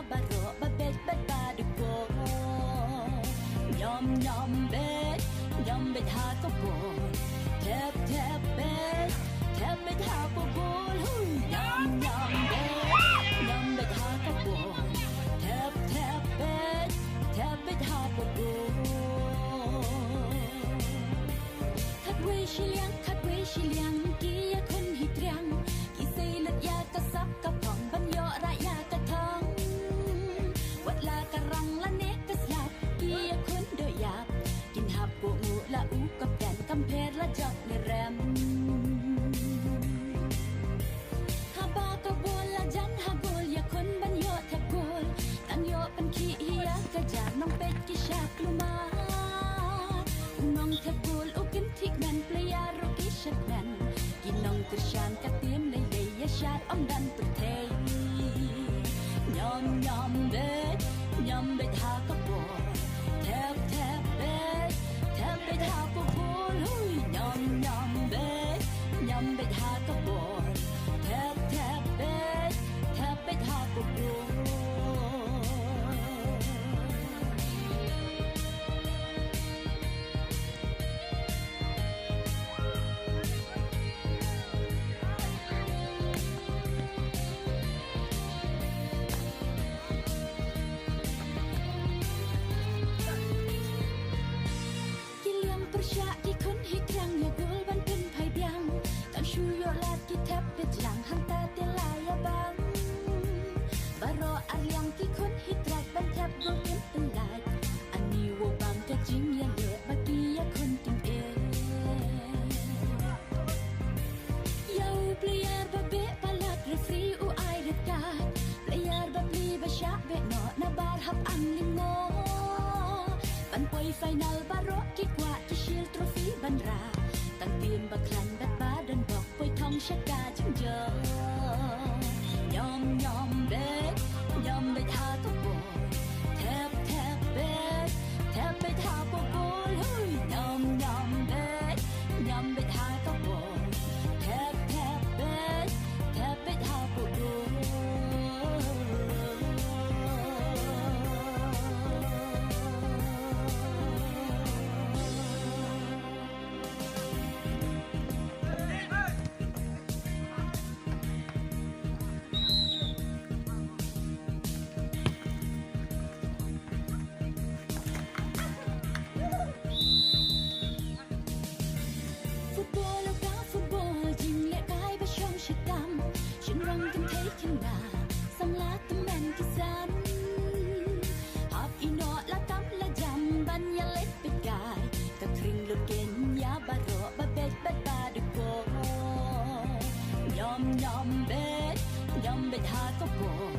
baro ba bet ba du go Yom bet ha ko bol tap bet ha ko bol Yom bet ha ko bol tap bet ha ko bol Khat we shi liang ki ya kun hi triang ki sei lat ya ka sap ka pong ban yo ra ya ka thong wat la ka rang la ne ka slap ki ya kun do ya kin hap ko ngu la u ka dan kam pher la jak ne ram ha ba ka bol la jan ha gol ya kun ban yo tha gol tan yo pan ki ya ka ja nong pet ki sha kluma nong tha gol u kin thik nan playa ro ki shat nan kin nong ka shan ka tim le le ya shat om dan tu the Yom bet ha ka bol tap bet ha ko bol Yom bet ha ka bol tap bet ha ko bol Final baro ki kwa ki shil trophy ban ra tang tim ba klan bat ba dan bok poi thong shaka jing jo Yom bet ha ko bol tap bet ha ko bol Yom bet ha ko bol tap bet ha ko bol Yom bet ha ko bol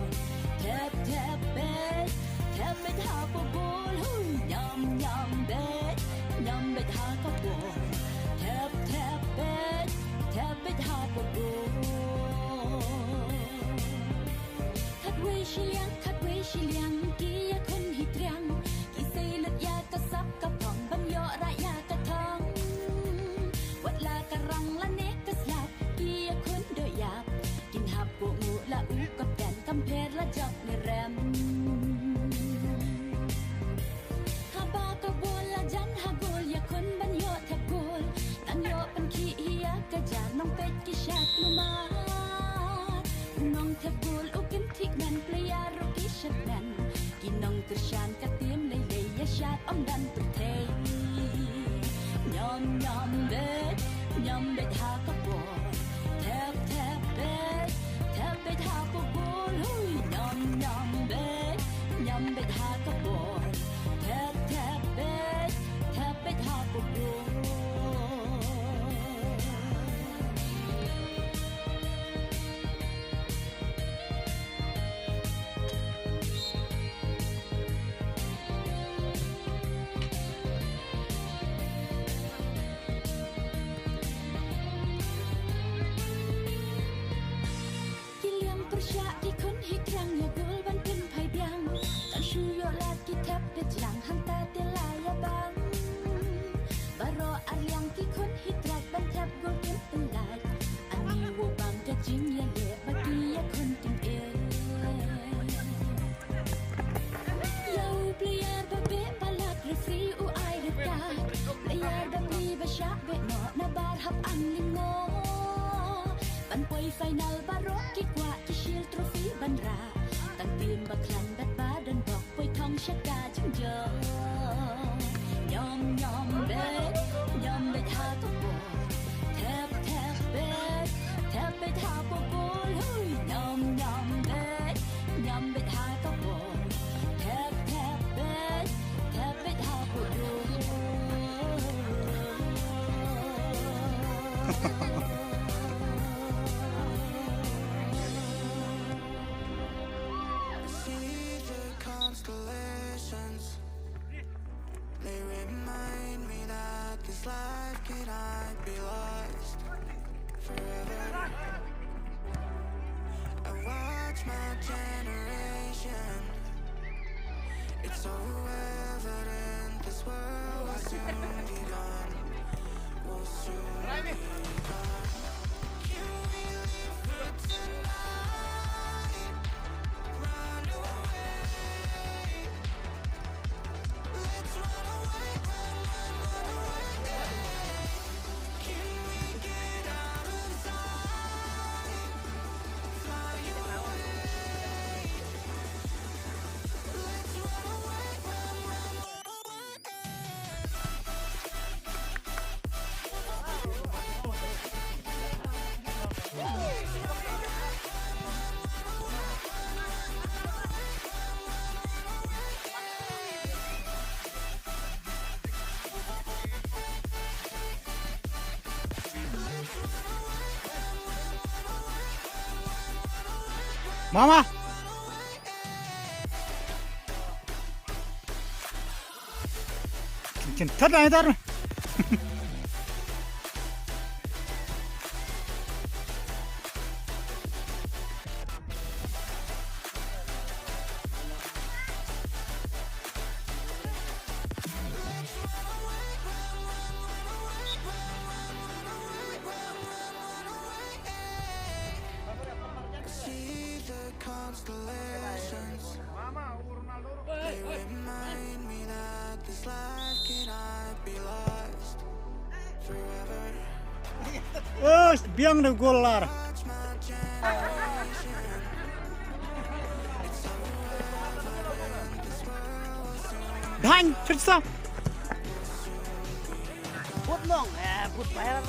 tap bet ha ko bol Yom bet ha ko bol tap bet ha ko bol Khat we shi liang ki ya kun hi triang ki sei lat ya ka sap ka pong ban yo ra ya ka thong wat la ka rang la ne ka slap ki ya kun do ya kin hap ko ngu la u ka dan kam pher la jak ne ram ha ba ka bol la jan ha gol ya kun ban yo tha gol tan yo pan ki ya ka ja nong pet ki shat luma nong tha gol u kin thik nan playa ro ki shat nan kin nong ka shan ka tim le le ya shat om dan tu the Yom bet ha ka bol tap bet ha ko bol Yom bet ha ka bol tap bet ha ko bol ชักกาจังเจอยอมเบ็ดยอมเบ็ดหาก็โบแทบเบ็ดแทบเบ็ดหาโบโบเฮ้ยยอมเบ็ดยอมเบ็ดหาก็โบแทบเบ็ดแทบเบ็ดหาโบโบ See the constellations. They remind me that this life cannot be lost forever. I watch my generation. It's so evident this world will soon be gone. Will soon be gone. Can we live for tonight? Run away. Let's run away, run away. Can we get out of sight? Fly away. Let's run away, run Mama. Thật này thật. See the constellations. They remind me that this life cannot be lost forever. Oh, biang de gollar. Watch my generation. It's so evident this world will soon Dhang, chết sao? Phút mong, phút phải rồi.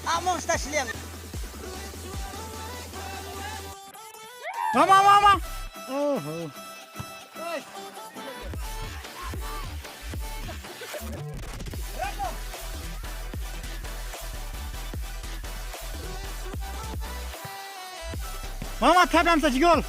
Among stasiliang. Mama. Oh. Mama, tap làm sao chị gol?